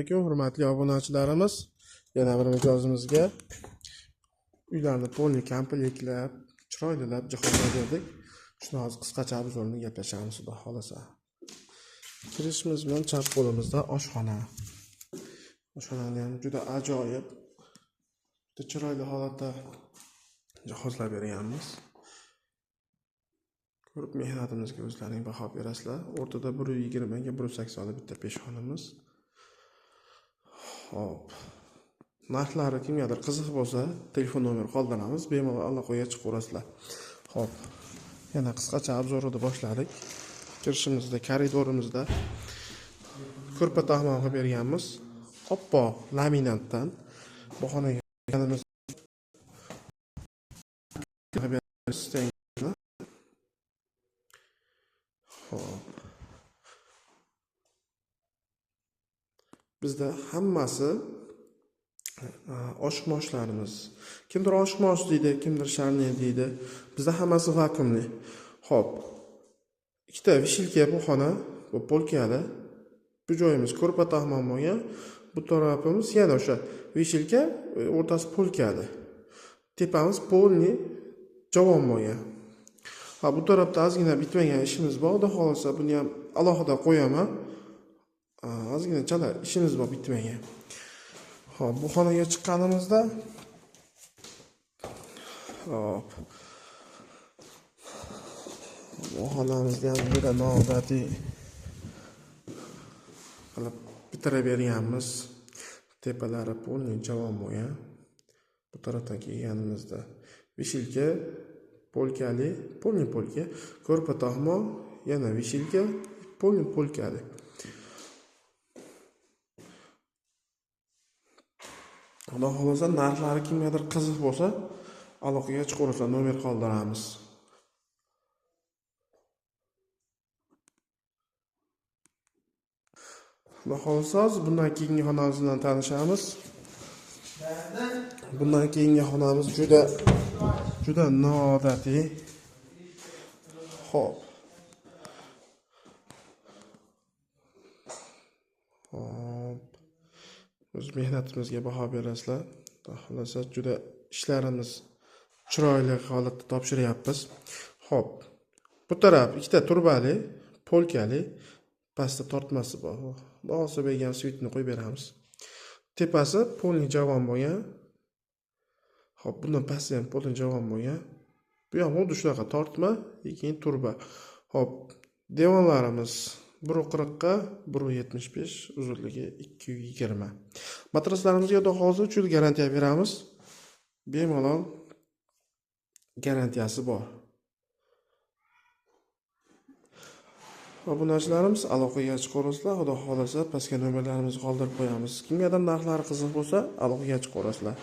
alaykum hurmatli obunachilarimiz. Yana bir mijozimizga uylarni polni kompletlab, chiroylilab jihozlab berdik. Shuni hozir qisqacha obzorini gaplashamiz, xudo xolasa. Kirishimiz bilan chap qo'limizda oshxona. Oshxonani ham juda ajoyib, juda chiroyli holatda jihozlab berganmiz. Ko'rib mehnatimizga o'zlaring baho berasizlar. O'rtada 120 ga 180 bitta peshxonamiz. Hop. Narxlari kimgadir qiziq bo'lsa, telefon nomer qoldiramiz, bemalol aloqaga chiqaverasizlar. Hop. Yana qisqacha obzorini boshladik. Kirishimizda koridorimizda ko'rpa taxmon qilib berganmiz. Oppoq laminatdan bu xonaga kelganimiz hop. Bizda hammasi oshmoshlarimiz. Kimdir oshmosh deydi, kimdir sharni deydi. Bizda hammasi vakuumli. Hop. Ikkita vishilka bu xona, bu polkali. Bu joyimiz ko'rpa taxmon bo'lgan. Bu tarafimiz yana o'sha vishilka, o'rtasi polkali. Tepamiz polni javon bo'lgan. Ha, bu tarafda ozgina bitmagan ishimiz bor. Xudo xolasa buni ham alohida qo'yaman. Ozgina chala ishimiz bor bitmagan. Hop, bu xonaga chiqqanimizda hop. Bu xonamizni ham juda noodatiy qilib bitirib berganmiz. Tepalari polni javon bo'lgan. Bu tarafdan kelganimizda vishilka, polkali, polni polka, ko'rpa taxmon, yana vishilka, polni polkali. Xudo xolasa narxlari kimgadir qiziq bo'lsa, aloqaga chiqaversa nomer qoldiramiz. Xudo xolasa bundan keyingi xonamiz bilan tanishamiz. Bundan keyingi xonamiz juda noodatiy. Hop. Hop. O'z mehnatimizga baho berasizlar. Xohlasa juda ishlarimiz chiroyli holatda topshiryapmiz. Hop. Bu taraf ikkita turbali, polkali, pastda tortmasi bor. Xudo bergan svitni qo'yib beramiz. Tepasi polni javon bo'lgan. Hop, bundan pasti ham polni javon bo'lgan. Bu ham xuddi shunaqa tortma, keyin turba. Hop, devonlarimiz 1.40 ga 1.75, uzunligi 220. Matraslarimizga xudo xolasa 3 yil garantiya beramiz. Bemalol garantiyasi bor. Obunachilarimiz aloqaga chiqaverasizlar. Xudo xolasa pastga nomerlarimizni qoldirib qo'yamiz. Kimgadir narxlari qiziq bo'lsa, aloqaga chiqaverasizlar.